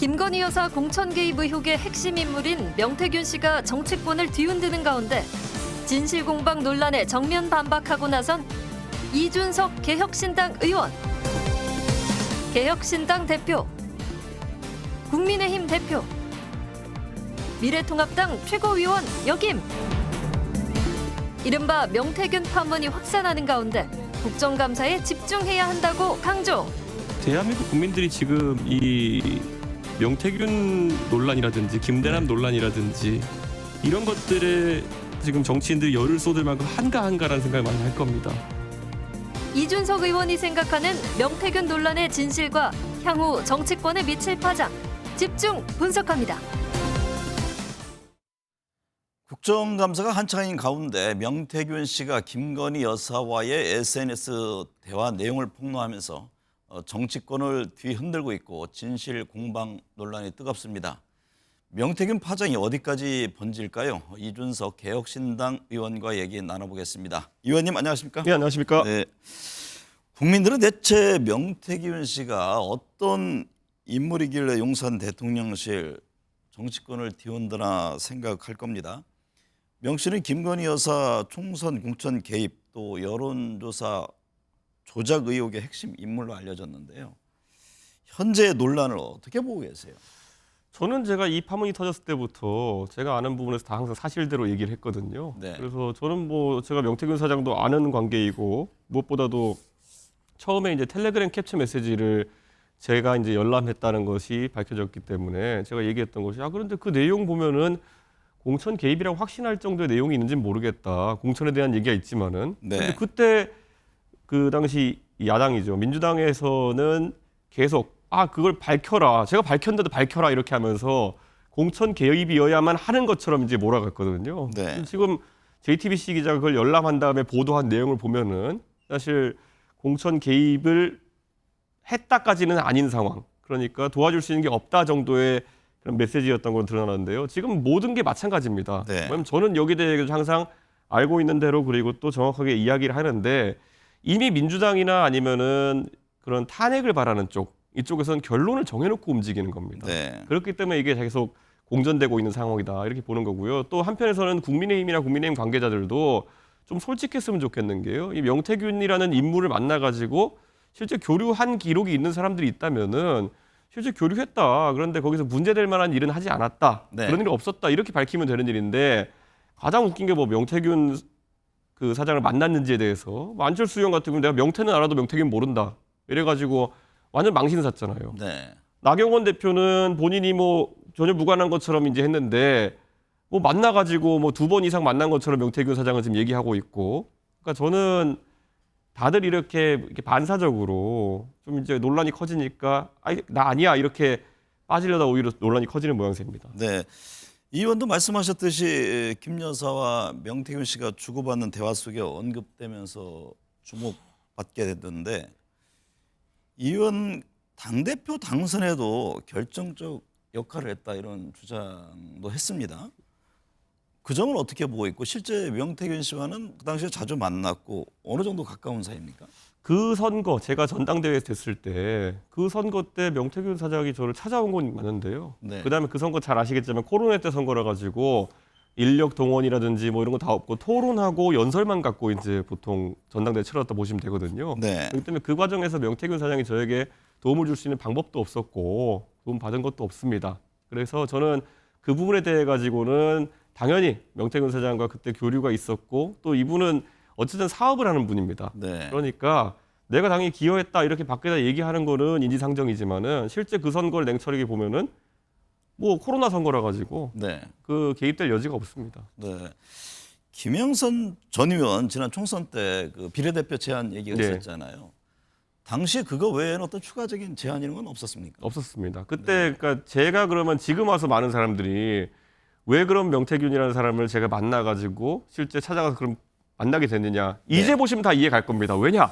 김건희 여사 공천 개입 의혹의 핵심 인물인 명태균 씨가 정치권을 뒤흔드는 가운데 진실 공방 논란에 정면 반박하고 나선 이준석 개혁신당 의원, 개혁신당 대표, 국민의힘 대표, 미래통합당 최고위원 역임. 이른바 명태균 파문이 확산하는 가운데 국정감사에 집중해야 한다고 강조. 대한민국 국민들이 지금 이 명태균 논란이라든지 김대남 논란이라든지 이런 것들에 지금 정치인들이 열을 쏟을 만큼 한가한가라는 생각을 많이 할 겁니다. 이준석 의원이 생각하는 명태균 논란의 진실과 향후 정치권에 미칠 파장, 집중 분석합니다. 국정감사가 한창인 가운데 명태균 씨가 김건희 여사와의 SNS 대화 내용을 폭로하면서 정치권을 뒤흔들고 있고 진실 공방 논란이 뜨겁습니다. 명태균 파장이 어디까지 번질까요? 이준석 개혁신당 의원과 얘기 나눠보겠습니다. 의원님 안녕하십니까? 네, 안녕하십니까? 네. 국민들은 대체 명태균 씨가 어떤 인물이길래 용산 대통령실 정치권을 뒤흔드나 생각할 겁니다. 명 씨는 김건희 여사 총선 공천 개입 또 여론조사 조작 의혹의 핵심 인물로 알려졌는데요. 현재 논란을 어떻게 보고 계세요? 저는 제가 이 파문이 터졌을 때부터 제가 아는 부분에서 다 항상 사실대로 얘기를 했거든요. 네. 그래서 저는 뭐 제가 명태균 사장도 아는 관계이고 무엇보다도 처음에 이제 텔레그램 캡처 메시지를 제가 이제 열람했다는 것이 밝혀졌기 때문에 제가 얘기했던 것이 그런데 그 내용 보면은 공천 개입이라고 확신할 정도의 내용이 있는지는 모르겠다. 공천에 대한 얘기가 있지만은. 네. 근데 그때 그 당시 야당이죠. 민주당에서는 계속 그걸 밝혀라. 제가 밝혔는데도 밝혀라 이렇게 하면서 공천 개입이어야만 하는 것처럼 이제 몰아갔거든요. 네. 지금 JTBC 기자가 그걸 열람한 다음에 보도한 내용을 보면은 사실 공천 개입을 했다까지는 아닌 상황. 그러니까 도와줄 수 있는 게 없다 정도의 그런 메시지였던 걸 드러나는데요. 지금 모든 게 마찬가지입니다. 네. 왜냐면 저는 여기에 대해서 항상 알고 있는 대로 그리고 또 정확하게 이야기를 하는데 이미 민주당이나 아니면은 그런 탄핵을 바라는 쪽 이쪽에서는 결론을 정해놓고 움직이는 겁니다. 네. 그렇기 때문에 이게 계속 공전되고 있는 상황이다 이렇게 보는 거고요. 또 한편에서는 국민의힘이나 국민의힘 관계자들도 좀 솔직했으면 좋겠는 게요. 이 명태균이라는 인물을 만나가지고 실제 교류한 기록이 있는 사람들이 있다면은 실제 교류했다. 그런데 거기서 문제될 만한 일은 하지 않았다. 네. 그런 일이 없었다. 이렇게 밝히면 되는 일인데 가장 웃긴 게 뭐 명태균 그 사장을 만났는지에 대해서 뭐 안철수 의원 같은 경우는 내가 명태는 알아도 명태균 모른다. 이래가지고 완전 망신 샀잖아요. 네. 나경원 대표는 본인이 뭐 전혀 무관한 것처럼 이제 했는데 뭐 만나가지고 뭐 2번 이상 만난 것처럼 명태균 사장을 지금 얘기하고 있고. 그러니까 저는 다들 이렇게 반사적으로 좀 이제 논란이 커지니까 나 아니야 이렇게 빠지려다 오히려 논란이 커지는 모양새입니다. 네. 이 의원도 말씀하셨듯이 김 여사와 명태균 씨가 주고받는 대화 속에 언급되면서 주목받게 됐는데 이 의원 당대표 당선에도 결정적 역할을 했다 이런 주장도 했습니다. 그 점은 어떻게 보고 있고 실제 명태균 씨와는 그 당시에 자주 만났고 어느 정도 가까운 사이입니까? 그 선거 제가 전당대회에 됐을 때 그 선거 때 명태균 사장이 저를 찾아온 건 맞는데요. 네. 그다음에 그 선거 잘 아시겠지만 코로나 때 선거라 가지고 인력 동원이라든지 뭐 이런 거 다 없고 토론하고 연설만 갖고 이제 보통 전당대회 치렀다 보시면 되거든요. 네. 그렇기 때문에 그 과정에서 명태균 사장이 저에게 도움을 줄 수 있는 방법도 없었고 도움 받은 것도 없습니다. 그래서 저는 그 부분에 대해 가지고는 당연히 명태균 사장과 그때 교류가 있었고 또 이분은 어쨌든 사업을 하는 분입니다. 네. 그러니까 내가 당연히 기여했다 이렇게 밖에다 얘기하는 거는 인지상정이지만은 실제 그 선거를 냉철하게 보면은 뭐 코로나 선거라 가지고 네. 그 개입될 여지가 없습니다. 네. 김영선 전 의원 지난 총선 때 그 비례대표 제안 얘기가 네. 있었잖아요. 당시 그거 외에는 어떤 추가적인 제안 이런 건 없었습니까? 없었습니다. 그때 그러니까 제가 그러면 지금 와서 많은 사람들이 왜 그럼 명태균이라는 사람을 제가 만나가지고 실제 찾아가서 그럼 만나게 됐느냐. 이제 보시면 다 이해 갈 겁니다. 왜냐?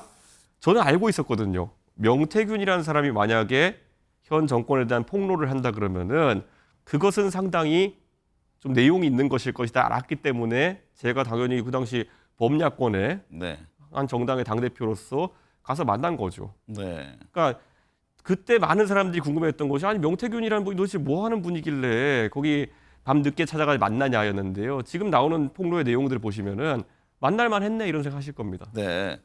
저는 알고 있었거든요. 명태균이라는 사람이 만약에 현 정권에 대한 폭로를 한다 그러면은 그것은 상당히 좀 내용이 있는 것일 것이다 알았기 때문에 제가 당연히 그 당시 범야권의 네. 한 정당의 당대표로서 가서 만난 거죠. 네. 그러니까 그때 많은 사람들이 궁금했던 것이 아니 명태균이라는 분이 도대체 뭐 하는 분이길래 거기 밤 늦게 찾아가 만나냐였는데요. 지금 나오는 폭로의 내용들을 보시면은 만날만 했네 이런 생각하실 겁니다. 네.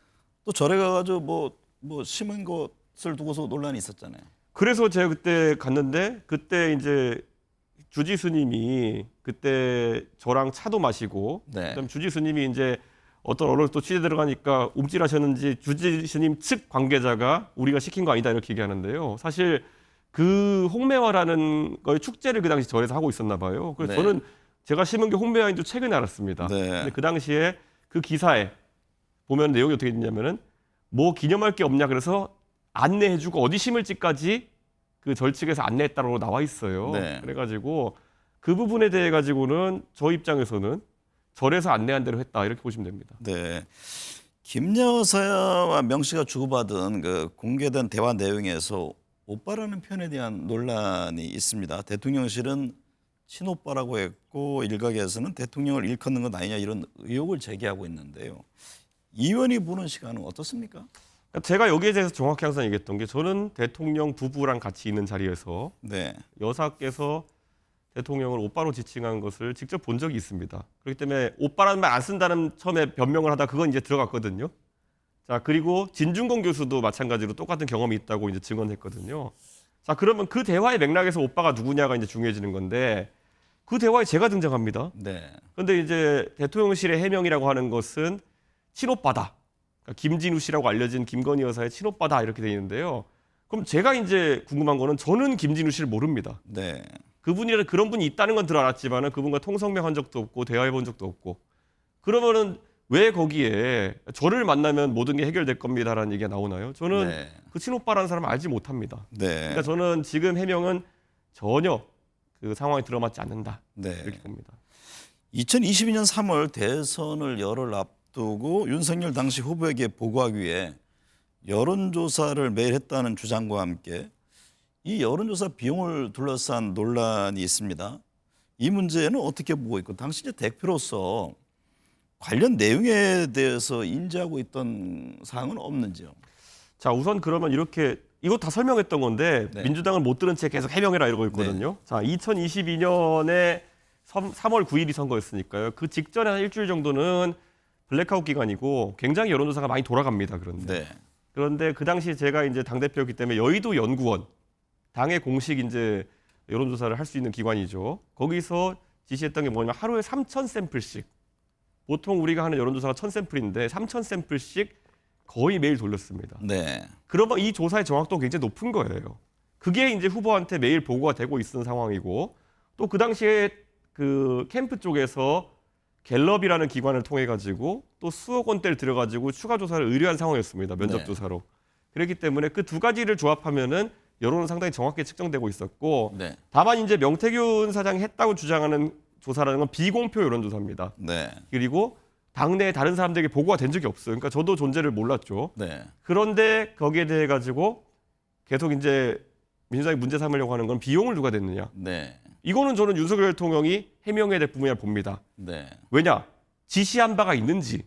또 절에 가가지고 뭐 심은 것을 두고서 논란이 있었잖아요. 그래서 제가 그때 갔는데 그때 이제 주지 스님이 그때 저랑 차도 마시고 네. 그다음 주지 스님이 이제 어떤 언론에 또 취재 들어가니까 움찔하셨는지 주지 스님 측 관계자가 우리가 시킨 거 아니다 이렇게 얘기하는데요. 사실 그 홍매화라는 거의 축제를 그 당시 절에서 하고 있었나 봐요. 그래서 네. 저는 제가 심은 게 홍매화인 줄 최근에 알았습니다. 네. 근데 그 당시에 그 기사에 보면 내용이 어떻게 있냐면은 뭐 기념할 게 없냐 그래서 안내해주고 어디 심을지까지 그 절 측에서 안내했다고 나와 있어요. 네. 그래가지고 그 부분에 대해 가지고는 저 입장에서는 절에서 안내한 대로 했다 이렇게 보시면 됩니다. 네. 김 여사와 명 씨가 주고받은 그 공개된 대화 내용에서 오빠라는 표현에 대한 논란이 있습니다. 대통령실은 친오빠라고 했고 일각에서는 대통령을 일컫는 것 아니냐 이런 의혹을 제기하고 있는데요. 이 의원이 보는 시간은 어떻습니까? 제가 여기에 대해서 정확히 항상 얘기했던 게 저는 대통령 부부랑 같이 있는 자리에서 네. 여사께서 대통령을 오빠로 지칭한 것을 직접 본 적이 있습니다. 그렇기 때문에 오빠라는 말 안 쓴다는 처음에 변명을 하다 그건 이제 들어갔거든요. 자, 그리고 진중권 교수도 마찬가지로 똑같은 경험이 있다고 이제 증언했거든요. 자, 그러면 그 대화의 맥락에서 오빠가 누구냐가 이제 중요해지는 건데 그 대화에 제가 등장합니다. 네. 그런데 이제 대통령실의 해명이라고 하는 것은 친오빠다. 그러니까 김진우 씨라고 알려진 김건희 여사의 친오빠다 이렇게 돼 있는데요. 그럼 제가 이제 궁금한 거는 저는 김진우 씨를 모릅니다. 네. 그분이 그런 분이 있다는 건 들어 알았지만은 그분과 통성명한 적도 없고 대화해 본 적도 없고 그러면은 왜 거기에 저를 만나면 모든 게 해결될 겁니다라는 얘기가 나오나요? 저는 네. 그 친오빠라는 사람을 알지 못합니다. 네. 그러니까 저는 지금 해명은 전혀 그 상황에 들어맞지 않는다 네. 이렇게 봅니다. 2022년 3월 대선을 열흘 앞두고 윤석열 당시 후보에게 보고하기 위해 여론조사를 매일 했다는 주장과 함께 이 여론조사 비용을 둘러싼 논란이 있습니다. 이 문제는 어떻게 보고 있고 당시 이제 대표로서 관련 내용에 대해서 인지하고 있던 사항은 없는지요? 자, 우선 그러면 이렇게 이거 다 설명했던 건데 네. 민주당을 못 들은 채 계속 해명해라 이러고 있거든요. 자, 2022년에 3월 9일이 선거였으니까요. 그 직전에 한 일주일 정도는 블랙아웃 기간이고 굉장히 여론조사가 많이 돌아갑니다. 그런데 그 당시 제가 이제 당대표였기 때문에 여의도 연구원 당의 공식 이제 여론조사를 할 수 있는 기관이죠. 거기서 지시했던 게 뭐냐면 하루에 3,000샘플씩 보통 우리가 하는 여론조사가 1,000샘플인데 3,000샘플씩 거의 매일 돌렸습니다. 네. 그러면 이 조사의 정확도가 굉장히 높은 거예요. 그게 이제 후보한테 매일 보고가 되고 있는 상황이고 또 그 당시에 그 캠프 쪽에서 갤럽이라는 기관을 통해 가지고 또 수억 원대를 들여가지고 추가 조사를 의뢰한 상황이었습니다. 면접 네. 조사로. 그렇기 때문에 그 두 가지를 조합하면은 여론은 상당히 정확하게 측정되고 있었고 네. 다만 이제 명태균 사장이 했다고 주장하는 조사라는 건 비공표 여론조사입니다. 네. 그리고 당내 다른 사람들에게 보고가 된 적이 없어요. 그러니까 저도 존재를 몰랐죠. 네. 그런데 거기에 대해 가지고 계속 이제 민주당이 문제 삼으려고 하는 건 비용을 누가 냈느냐. 네. 이거는 저는 윤석열 대통령이 해명해야 될 부분이라 봅니다. 네. 왜냐? 지시한 바가 있는지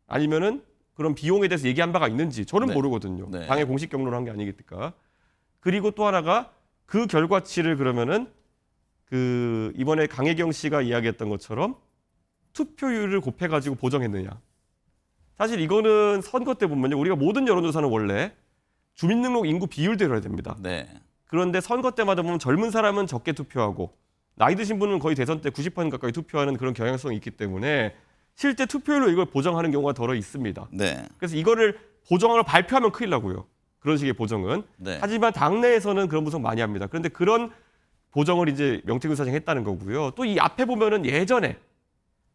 아니면은 그런 비용에 대해서 얘기한 바가 있는지 저는 네. 모르거든요. 네. 당의 공식 경로를 한 게 아니겠니까. 그리고 또 하나가 그 결과치를 그러면은 그 이번에 강혜경 씨가 이야기했던 것처럼 투표율을 곱해가지고 보정했느냐. 사실 이거는 선거 때 보면요. 우리가 모든 여론조사는 원래 주민등록 인구 비율대로 해야 됩니다. 네. 그런데 선거 때마다 보면 젊은 사람은 적게 투표하고 나이 드신 분은 거의 대선 때 90% 가까이 투표하는 그런 경향성이 있기 때문에 실제 투표율로 이걸 보정하는 경우가 더러 있습니다. 네. 그래서 이거를 보정을 발표하면 큰일 나고요. 그런 식의 보정은. 네. 하지만 당내에서는 그런 분석 많이 합니다. 그런데 그런 보정을 이제 명태균 사장이 했다는 거고요. 또 이 앞에 보면은 예전에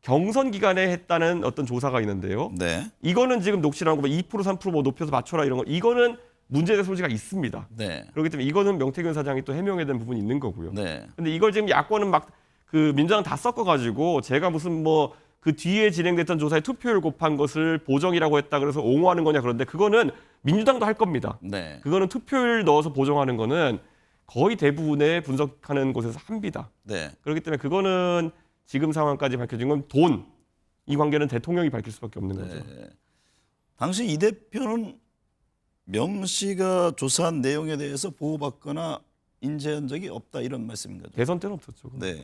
경선 기간에 했다는 어떤 조사가 있는데요. 네. 이거는 지금 녹취라는 거 2% 3% 뭐 높여서 맞춰라 이런 거 이거는 문제될 소지가 있습니다. 네. 그렇기 때문에 이거는 명태균 사장이 또 해명해야 되는 부분이 있는 거고요. 네. 근데 이걸 지금 야권은 막 그 민주당 다 섞어가지고 제가 무슨 뭐 그 뒤에 진행됐던 조사에 투표율 곱한 것을 보정이라고 했다 그래서 옹호하는 거냐 그런데 그거는 민주당도 할 겁니다. 네. 그거는 투표율 넣어서 보정하는 거는 거의 대부분의 분석하는 곳에서 합니다. 네. 그렇기 때문에 그거는 지금 상황까지 밝혀진 건 돈. 이 관계는 대통령이 밝힐 수밖에 없는 거죠. 네. 당시 이 대표는 명 씨가 조사한 내용에 대해서 보호받거나 인지한 적이 없다 이런 말씀인 거죠. 대선 때는 없었죠. 네.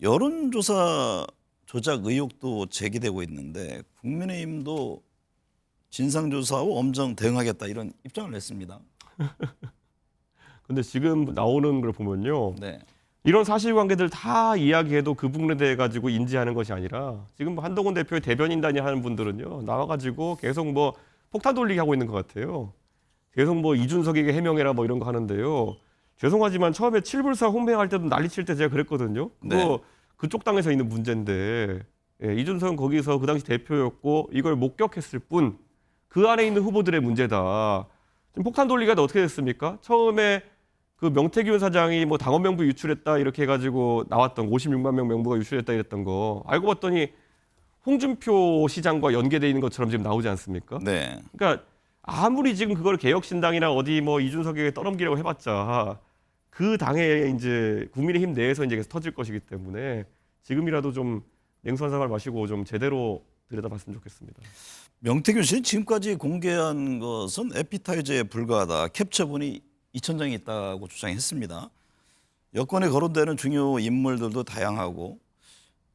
여론조사 조작 의혹도 제기되고 있는데 국민의힘도 진상조사하고 엄정 대응하겠다 이런 입장을 냈습니다. 근데 지금 나오는 걸 보면요. 네. 이런 사실관계들 다 이야기해도 그 부분에 대해 가지고 인지하는 것이 아니라 지금 뭐 한동훈 대표의 대변인단이 하는 분들은요. 나와가지고 계속 뭐 폭탄 돌리기 하고 있는 것 같아요. 계속 뭐 이준석에게 해명해라 뭐 이런 거 하는데요. 죄송하지만 처음에 칠불사 홍매할 때도 난리칠 때 제가 그랬거든요. 그거 네. 그쪽 당에서 있는 문제인데 예, 이준석은 거기서 그 당시 대표였고 이걸 목격했을 뿐 그 안에 있는 후보들의 문제다. 지금 폭탄 돌리기가 어떻게 됐습니까? 처음에 그 명태균 사장이 뭐 당원 명부 유출했다 이렇게 해가지고 나왔던 56만 명 명부가 유출했다 이랬던 거 알고 봤더니 홍준표 시장과 연계돼 있는 것처럼 지금 나오지 않습니까? 네. 그러니까 아무리 지금 그걸 개혁신당이나 어디 뭐 이준석에게 떠넘기려고 해봤자 그 당에 이제 국민의힘 내에서 이제 계속 터질 것이기 때문에 지금이라도 좀 냉수한 사발 마시고 좀 제대로 들여다봤으면 좋겠습니다. 명태균 씨는 지금까지 공개한 것은 에피타이저에 불과하다. 캡처본이 2,000장이 있다고 주장했습니다. 여권에 거론되는 중요 인물들도 다양하고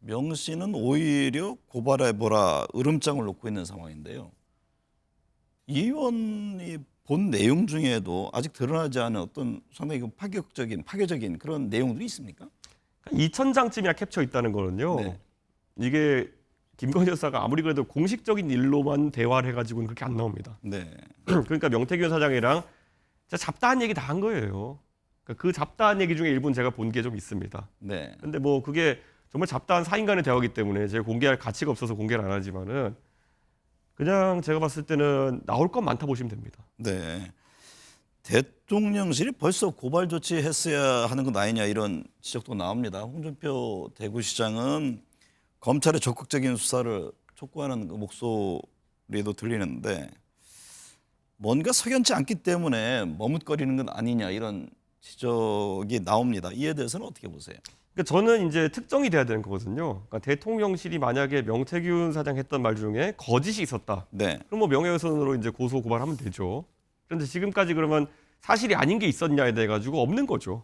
명 씨는 오히려 고발해보라 으름장을 놓고 있는 상황인데요. 이 의원이 본 내용 중에도 아직 드러나지 않은 어떤 상당히 파괴적인 그런 내용들이 있습니까? 2,000장쯤이나 캡처 있다는 거는요. 네. 이게 김건희 여사가 아무리 그래도 공식적인 일로만 대화를 해가지고는 그렇게 안 나옵니다. 네. 그러니까 명태균 사장이랑 진짜 잡다한 얘기 다 한 거예요. 그러니까 그 잡다한 얘기 중에 일부는 제가 본 게 좀 있습니다. 네. 근데 뭐 그게 정말 잡다한 사인 간의 대화이기 때문에 제가 공개할 가치가 없어서 공개를 안 하지만은 그냥 제가 봤을 때는 나올 건 많다 보시면 됩니다. 네. 대통령실이 벌써 고발 조치했어야 하는 건 아니냐 이런 지적도 나옵니다. 홍준표 대구시장은 검찰의 적극적인 수사를 촉구하는 그 목소리도 들리는데 뭔가 석연치 않기 때문에 머뭇거리는 건 아니냐 이런 지적이 나옵니다. 이에 대해서는 어떻게 보세요? 그러니까 저는 이제 특정이 돼야 되는 거거든요. 그러니까 대통령실이 만약에 명태균 사장 했던 말 중에 거짓이 있었다. 네. 그럼 뭐 명예훼손으로 이제 고소 고발하면 되죠. 그런데 지금까지 그러면 사실이 아닌 게 있었냐에 대해 가지고 없는 거죠.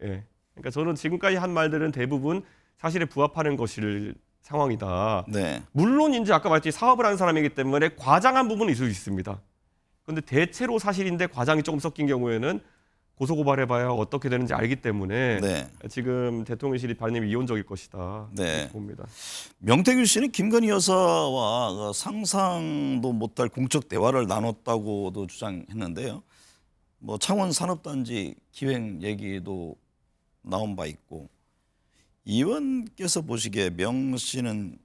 예. 그러니까 저는 지금까지 한 말들은 대부분 사실에 부합하는 것일 상황이다. 네. 물론 이제 아까 말했듯이 사업을 하는 사람이기 때문에 과장한 부분은 있을 수 있습니다. 그런데 대체로 사실인데 과장이 조금 섞인 경우에는 고소 고발해봐야 어떻게 되는지 알기 때문에 네. 지금 대통령실이 반응이 이혼적일 것이다. 네. 그렇게 봅니다. 명태균 씨는 김건희 여사와 상상도 못할 공적 대화를 나눴다고도 주장했는데요. 뭐 창원 산업단지 기획 얘기도 나온 바 있고 이 의원께서 보시기에 명 씨는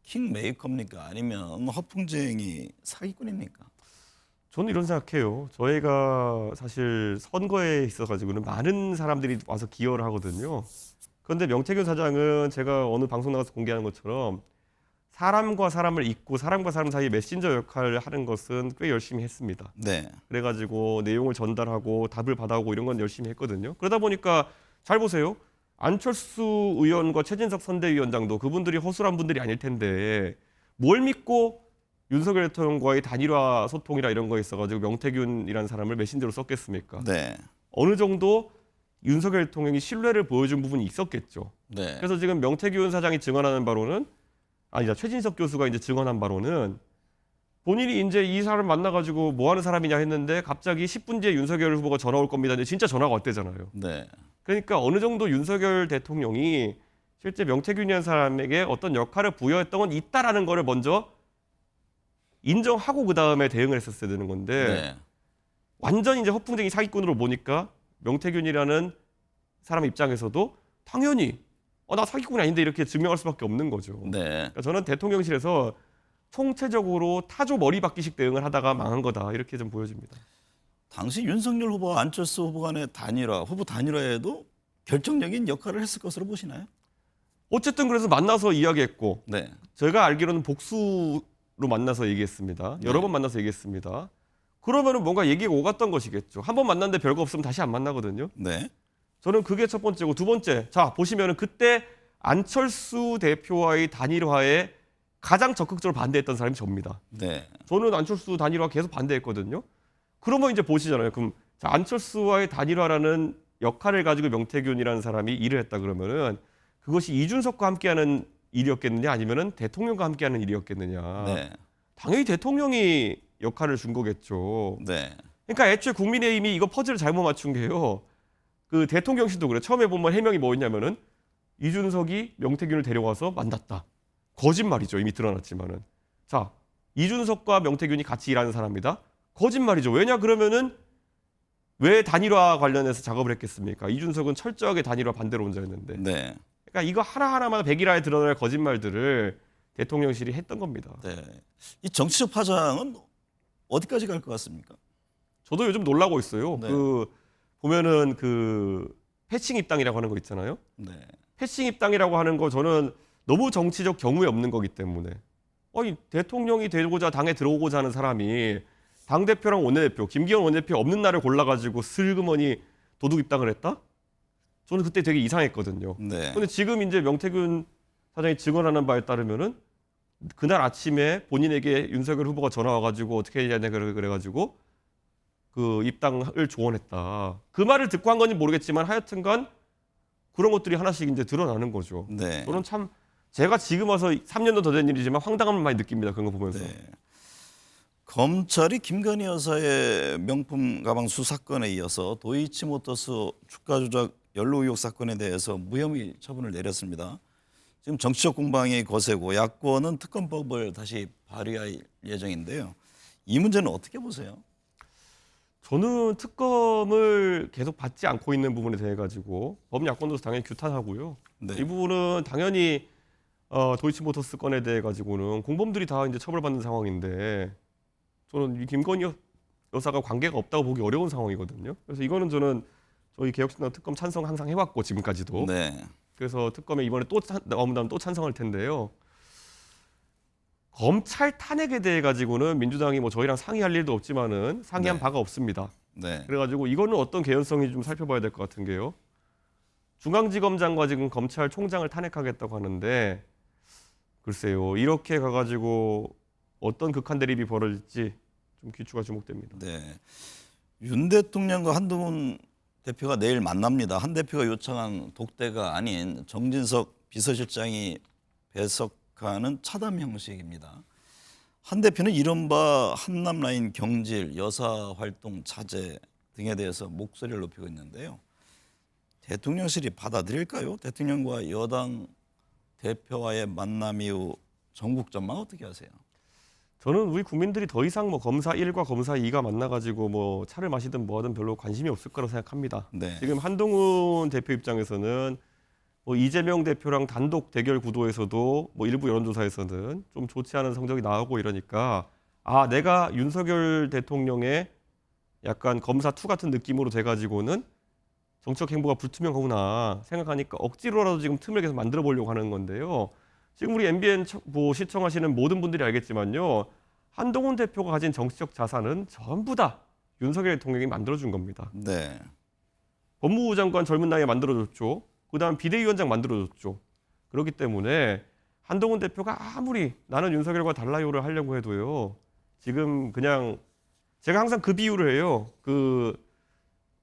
킹메이커입니까? 아니면 허풍쟁이 사기꾼입니까? 저는 이런 생각해요. 저희가 사실 선거에 있어가지고는 많은 사람들이 와서 기여를 하거든요. 그런데 명태균 사장은 제가 어느 방송 나가서 공개하는 것처럼 사람과 사람을 잇고 사람과 사람 사이에 메신저 역할을 하는 것은 꽤 열심히 했습니다. 네. 그래가지고 내용을 전달하고 답을 받아오고 이런 건 열심히 했거든요. 그러다 보니까 잘 보세요. 안철수 의원과 최진석 선대위원장도 그분들이 허술한 분들이 아닐 텐데 뭘 믿고 윤석열 대통령과의 단일화 소통이라 이런 거 있어가지고 명태균이라는 사람을 메신저로 썼겠습니까? 네. 어느 정도 윤석열 대통령이 신뢰를 보여준 부분이 있었겠죠. 네. 그래서 지금 명태균 사장이 증언하는 바로는 아니다 최진석 교수가 이제 증언한 바로는 본인이 이제 이 사람 만나가지고 뭐 하는 사람이냐 했는데 갑자기 10분 뒤에 윤석열 후보가 전화 올 겁니다. 근데 진짜 전화가 왔대잖아요. 네. 그러니까 어느 정도 윤석열 대통령이 실제 명태균이라는 사람에게 어떤 역할을 부여했던 건 있다라는 거를 먼저 인정하고 그 다음에 대응을 했었어야 되는 건데 네. 완전히 이제 허풍쟁이 사기꾼으로 보니까 명태균이라는 사람 입장에서도 당연히 나 사기꾼이 아닌데 이렇게 증명할 수밖에 없는 거죠. 네. 그러니까 저는 대통령실에서 총체적으로 타조 머리박기식 대응을 하다가 망한 거다 이렇게 좀 보여집니다. 당시 윤석열 후보와 안철수 후보 간의 후보 단일화에도 결정적인 역할을 했을 것으로 보시나요? 어쨌든 그래서 만나서 이야기했고 네. 제가 알기로는 복수로 만나서 얘기했습니다. 여러 번 만나서 얘기했습니다. 그러면은 뭔가 얘기가 오갔던 것이겠죠. 한 번 만났는데 별거 없으면 다시 안 만나거든요. 네. 저는 그게 첫 번째고 두 번째. 자, 보시면은 그때 안철수 대표와의 단일화에 가장 적극적으로 반대했던 사람이 접니다. 네. 저는 안철수 단일화 계속 반대했거든요. 그러면 이제 보시잖아요. 그럼 자, 안철수와의 단일화라는 역할을 가지고 명태균이라는 사람이 일을 했다 그러면은 그것이 이준석과 함께하는 일이었겠느냐 아니면은 대통령과 함께하는 일이었겠느냐. 네. 당연히 대통령이 역할을 준 거겠죠. 네. 그러니까 애초에 국민의힘이 이거 퍼즐을 잘못 맞춘 게요. 그 대통령실도 그래. 처음에 보면 해명이 뭐였냐면은 이준석이 명태균을 데려와서 만났다. 거짓말이죠. 이미 드러났지만은. 자, 이준석과 명태균이 같이 일하는 사람이다. 거짓말이죠. 왜냐 그러면은 왜 단일화 관련해서 작업을 했겠습니까? 이준석은 철저하게 단일화 반대론자였는데. 네. 그러니까 이거 하나하나마다 백일화에 드러날 거짓말들을 대통령실이 했던 겁니다. 네. 이 정치적 파장은 어디까지 갈 것 같습니까? 저도 요즘 놀라고 있어요. 네. 그 보면은 그 패싱 입당이라고 하는 거 있잖아요. 네. 패싱 입당이라고 하는 거 저는 너무 정치적 경우에 없는 거기 때문에 아니 대통령이 되고자 당에 들어오고자 하는 사람이 당대표랑 원내대표 김기현 원내대표 없는 날을 골라가지고 슬그머니 도둑 입당을 했다? 저는 그때 되게 이상했거든요. 네. 근데 지금 이제 명태균 사장이 증언하는 바에 따르면은 그날 아침에 본인에게 윤석열 후보가 전화 와가지고 어떻게 해야 되냐 그래가지고 그 입당을 조언했다. 그 말을 듣고 한 건지 모르겠지만 하여튼간 그런 것들이 하나씩 이제 드러나는 거죠. 네. 저는 참 제가 지금 와서 3년도 더 된 일이지만 황당함을 많이 느낍니다. 그런 거 보면서. 네. 검찰이 김건희 여사의 명품 가방 수사건에 이어서 도이치모터스 주가 조작 연루 의혹 사건에 대해서 무혐의 처분을 내렸습니다. 지금 정치적 공방이 거세고 야권은 특검법을 다시 발의할 예정인데요. 이 문제는 어떻게 보세요? 저는 특검을 계속 받지 않고 있는 부분에 대해 가지고 범야권도 당연히 규탄하고요. 네. 이 부분은 당연히 도이치모터스 건에 대해 가지고는 공범들이 다 이제 처벌받는 상황인데 저는 이 김건희 여사가 관계가 없다고 보기 어려운 상황이거든요. 그래서 이거는 저는 저희 개혁신당 특검 찬성 항상 해왔고 지금까지도. 네. 그래서 특검에 이번에 또 나오면 또 찬성할 텐데요. 검찰 탄핵에 대해 가지고는 민주당이 뭐 저희랑 상의할 일도 없지만은 상의한 네. 바가 없습니다. 네. 그래가지고 이거는 어떤 개연성이 좀 살펴봐야 될 것 같은 게요. 중앙지검장과 지금 검찰총장을 탄핵하겠다고 하는데 글쎄요. 이렇게 가가지고 어떤 극한 대립이 벌어질지 좀 귀추가 주목됩니다. 네. 윤 대통령과 한동훈 대표가 내일 만납니다. 한 대표가 요청한 독대가 아닌 정진석 비서실장이 배석하는 차담 형식입니다. 한 대표는 이른바 한남 라인 경질, 여사 활동 자제 등에 대해서 목소리를 높이고 있는데요. 대통령실이 받아들일까요? 대통령과 여당 대표와의 만남 이후 전국 전망 어떻게 하세요? 저는 우리 국민들이 더 이상 뭐 검사 1과 검사 2가 만나가지고 뭐 차를 마시든 뭐하든 별로 관심이 없을 거라고 생각합니다. 네. 지금 한동훈 대표 입장에서는 뭐 이재명 대표랑 단독 대결 구도에서도 뭐 일부 여론조사에서는 좀 좋지 않은 성적이 나오고 이러니까 아 내가 윤석열 대통령의 약간 검사 2 같은 느낌으로 돼가지고는 정치적 행보가 불투명하구나 생각하니까 억지로라도 지금 틈을 계속 만들어 보려고 하는 건데요. 지금 우리 MBN 뭐 시청하시는 모든 분들이 알겠지만요. 한동훈 대표가 가진 정치적 자산은 전부 다 윤석열 대통령이 만들어준 겁니다. 네. 법무부 장관 젊은 나이에 만들어줬죠. 그다음 비대위원장 만들어줬죠. 그렇기 때문에 한동훈 대표가 아무리 나는 윤석열과 달라요를 하려고 해도요. 지금 그냥 제가 항상 그 비유를 해요. 그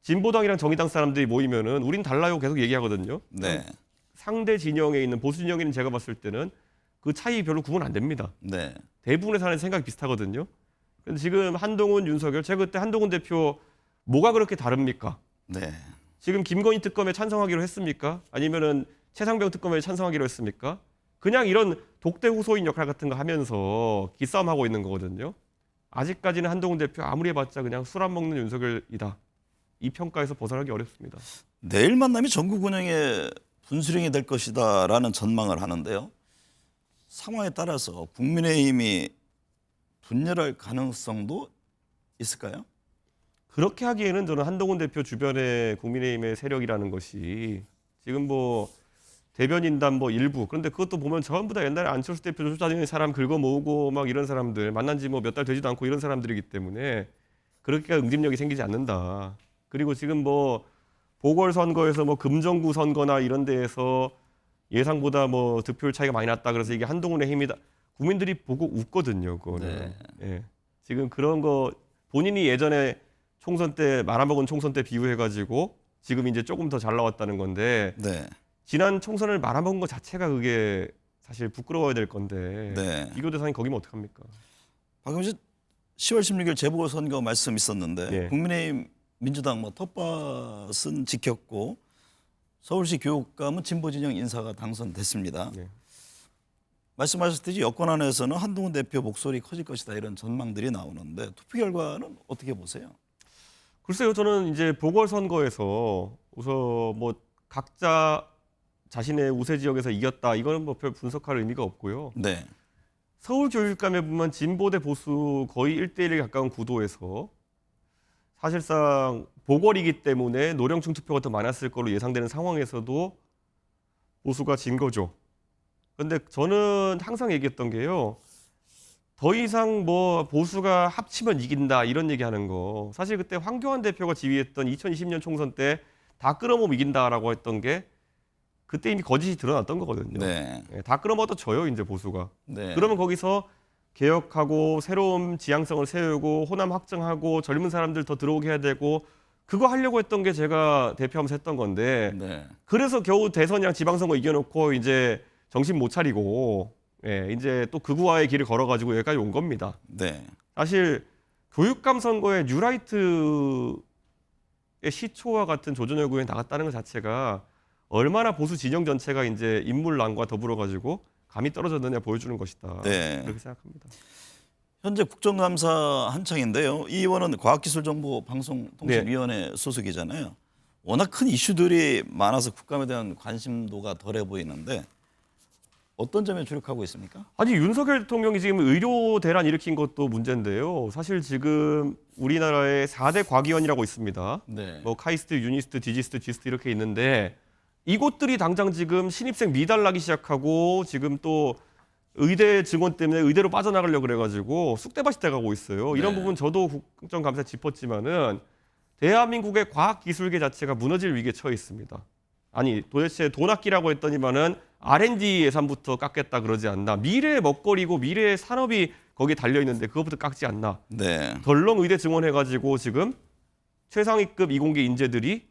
진보당이랑 정의당 사람들이 모이면은 우린 달라요 계속 얘기하거든요. 네. 상대 진영에 있는 보수 진영에 있는 제가 봤을 때는 그 차이 별로 구분 안 됩니다. 네. 대부분의 사람의 생각이 비슷하거든요. 근데 지금 한동훈, 윤석열, 제가 그때 한동훈 대표 뭐가 그렇게 다릅니까? 네. 지금 김건희 특검에 찬성하기로 했습니까? 아니면은 최상병 특검에 찬성하기로 했습니까? 그냥 이런 독대 후소인 역할 같은 거 하면서 기싸움하고 있는 거거든요. 아직까지는 한동훈 대표 아무리 해봤자 그냥 술 안 먹는 윤석열이다. 이 평가에서 벗어나기 어렵습니다. 내일 만남이 전국 운영의 분수령이 될 것이다라는 전망을 하는데요. 상황에 따라서 국민의힘이 분열할 가능성도 있을까요? 그렇게 하기에는 저는 한동훈 대표 주변의 국민의힘의 세력이라는 것이 지금 뭐 대변인단 뭐 일부 그런데 그것도 보면 전부 다 옛날에 안철수 대표 쫓아다니는 사람 긁어 모으고 막 이런 사람들 만난 지 뭐 몇 달 되지도 않고 이런 사람들이기 때문에 그렇게 응집력이 생기지 않는다. 그리고 지금 뭐 보궐선거에서 뭐 금정구 선거나 이런 데에서 예상보다 뭐 득표율 차이가 많이 났다. 그래서 이게 한동훈의 힘이다. 국민들이 보고 웃거든요. 그거는. 네. 예. 지금 그런 거 본인이 예전에 총선 때 말아먹은 총선 때 비유해가지고 지금 이제 조금 더 잘 나왔다는 건데 네. 지난 총선을 말아먹은 것 자체가 그게 사실 부끄러워야 될 건데 네. 이교 대상이 거기면 어떡합니까? 방금 이제 10월 16일 재보궐선거 말씀 있었는데 예. 국민의힘 민주당 뭐 텃밭은 지켰고 서울시 교육감은 진보 진영 인사가 당선됐습니다. 네. 말씀하셨듯이 여권 안에서는 한동훈 대표 목소리 커질 것이다 이런 전망들이 나오는데 투표 결과는 어떻게 보세요? 글쎄요, 저는 이제 보궐선거에서 우선 뭐 각자 자신의 우세 지역에서 이겼다 이거는 뭐 별 분석할 의미가 없고요. 네. 서울 교육감에 보면 진보 대 보수 거의 1대1에 가까운 구도에서 사실상 보궐이기 때문에 노령층 투표가 더 많았을 걸로 예상되는 상황에서도 보수가 진 거죠. 근데 저는 항상 얘기했던 게요. 더 이상 뭐 보수가 합치면 이긴다 이런 얘기하는 거. 사실 그때 황교안 대표가 지휘했던 2020년 총선 때 다 끌어모으면 이긴다라고 했던 게 그때 이미 거짓이 드러났던 거거든요. 네. 예, 다 끌어모아도 져요 이제 보수가. 네. 그러면 거기서 개혁하고 새로운 지향성을 세우고 호남 확장하고 젊은 사람들 더 들어오게 해야 되고 그거 하려고 했던 게 제가 대표하면서 했던 건데 네. 그래서 겨우 대선이랑 지방선거 이겨놓고 이제 정신 못 차리고 예, 이제 또 극우화의 길을 걸어가지고 여기까지 온 겁니다. 네. 사실 교육감 선거에 뉴라이트의 시초와 같은 조전혁 의원이 나갔다는 것 자체가 얼마나 보수 진영 전체가 이제 인물난과 더불어 가지고 감이 떨어졌느냐 보여주는 것이다. 네. 그렇게 생각합니다. 현재 국정감사 한창인데요. 이 의원은 과학기술정보방송통신위원회 소속이잖아요. 워낙 큰 이슈들이 많아서 국감에 대한 관심도가 덜해 보이는데 어떤 점에 주력하고 있습니까? 아니 윤석열 대통령이 지금 의료 대란 일으킨 것도 문제인데요. 사실 지금 우리나라에 4대 과기원이라고 있습니다. 네. 뭐 카이스트, 유니스트, 디지스트, 지스트 이렇게 있는데 이곳들이 당장 지금 신입생 미달나기 시작하고 지금 또 의대 증원 때문에 의대로 빠져나가려고 그래가지고 쑥대밭이 돼가고 있어요. 이런 네. 부분 저도 국정감사에 짚었지만은 대한민국의 과학기술계 자체가 무너질 위기에 처해 있습니다. 아니 도대체 돈 아끼라고 했더니만은 R&D 예산부터 깎겠다 그러지 않나. 미래의 먹거리고 미래의 산업이 거기에 달려있는데 그것부터 깎지 않나. 네. 덜렁 의대 증원해가지고 지금 최상위급 이공계 인재들이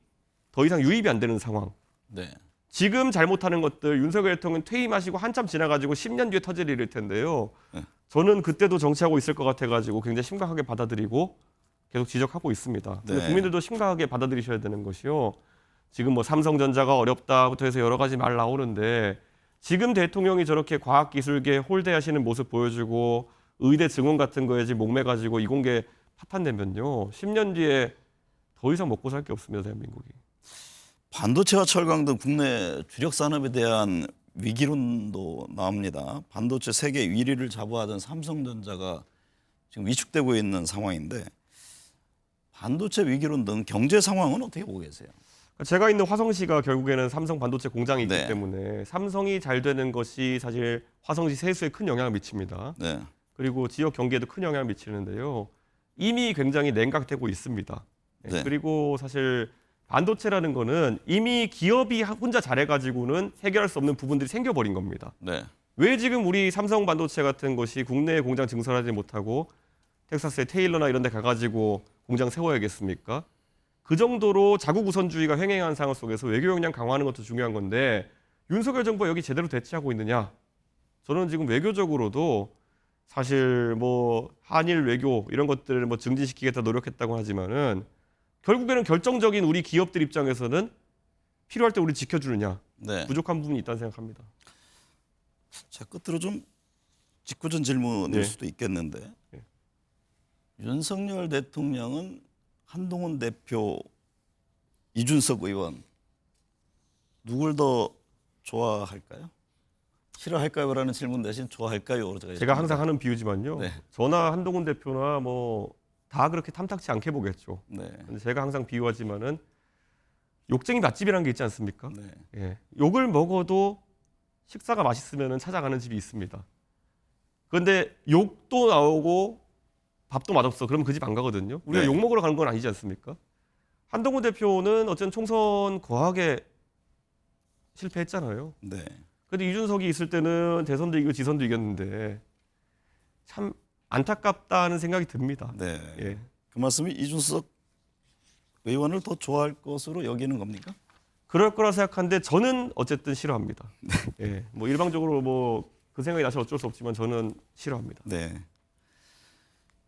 더 이상 유입이 안 되는 상황. 네. 지금 잘못하는 것들 윤석열 대통령 퇴임하시고 한참 지나가지고 10년 뒤에 터질 일일 텐데요. 네. 저는 그때도 정치하고 있을 것 같아가지고 굉장히 심각하게 받아들이고 계속 지적하고 있습니다. 근데 네. 국민들도 심각하게 받아들이셔야 되는 것이요. 지금 뭐 삼성전자가 어렵다부터 해서 여러 가지 말 나오는데 지금 대통령이 저렇게 과학기술계 홀대하시는 모습 보여주고 의대 증원 같은 거에 지금 목매가지고 이공계 파탄내면요. 10년 뒤에 더 이상 먹고 살 게 없습니다. 대한민국이. 반도체와 철강 등 국내 주력 산업에 대한 위기론도 나옵니다. 반도체 세계 1위를 자부하던 삼성전자가 지금 위축되고 있는 상황인데 반도체 위기론 등 경제 상황은 어떻게 보고 계세요? 제가 있는 화성시가 결국에는 삼성 반도체 공장이 있기 네. 때문에 삼성이 잘 되는 것이 사실 화성시 세수에 큰 영향을 미칩니다. 네. 그리고 지역 경기에도 큰 영향을 미치는데요. 이미 굉장히 냉각되고 있습니다. 네. 그리고 사실 반도체라는 거는 이미 기업이 혼자 잘해가지고는 해결할 수 없는 부분들이 생겨버린 겁니다. 네. 왜 지금 우리 삼성 반도체 같은 것이 국내에 공장 증설하지 못하고 텍사스의 테일러나 이런 데 가가지고 공장 세워야겠습니까? 그 정도로 자국 우선주의가 횡행한 상황 속에서 외교 역량 강화하는 것도 중요한 건데 윤석열 정부가 여기 제대로 대처하고 있느냐? 저는 지금 외교적으로도 사실 뭐 한일 외교 이런 것들을 뭐 증진시키겠다 노력했다고 하지만은 결국에는 결정적인 우리 기업들 입장에서는 필요할 때 우리 지켜주느냐 네. 부족한 부분이 있다는 생각합니다. 자, 끝으로 좀 직구전 질문일 네. 수도 있겠는데 네. 윤석열 대통령은 한동훈 대표, 이준석 의원 누굴 더 좋아할까요? 싫어할까요?라는 질문 대신 좋아할까요? 제가 항상 하는 비유지만요. 네. 저나 한동훈 대표나 뭐 다 그렇게 탐탁치 않게 보겠죠. 네. 근데 제가 항상 비유하지만은 욕쟁이 맛집이라는 게 있지 않습니까? 네. 예. 욕을 먹어도 식사가 맛있으면 찾아가는 집이 있습니다. 그런데 욕도 나오고 밥도 맛없어. 그러면 그 집 안 가거든요. 우리가 네. 욕 먹으러 가는 건 아니지 않습니까? 한동훈 대표는 어쨌든 총선 거하게 실패했잖아요. 네. 근데 이준석이 있을 때는 대선도 이기고 지선도 이겼는데 참 안타깝다는 생각이 듭니다. 네. 예. 그 말씀이 이준석 의원을 더 좋아할 것으로 여기는 겁니까? 그럴 거라 생각하는데 저는 어쨌든 싫어합니다. 예, 뭐 일방적으로 뭐 그 생각이 나서 어쩔 수 없지만 저는 싫어합니다. 네.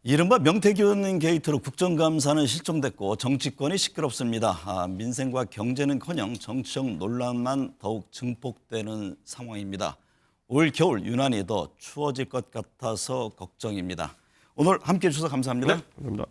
이른바 명태균 게이트로 국정감사는 실종됐고 정치권이 시끄럽습니다. 민생과 경제는커녕 정치적 논란만 더욱 증폭되는 상황입니다. 올 겨울 유난히 더 추워질 것 같아서 걱정입니다. 오늘 함께해 주셔서 감사합니다. 네, 감사합니다.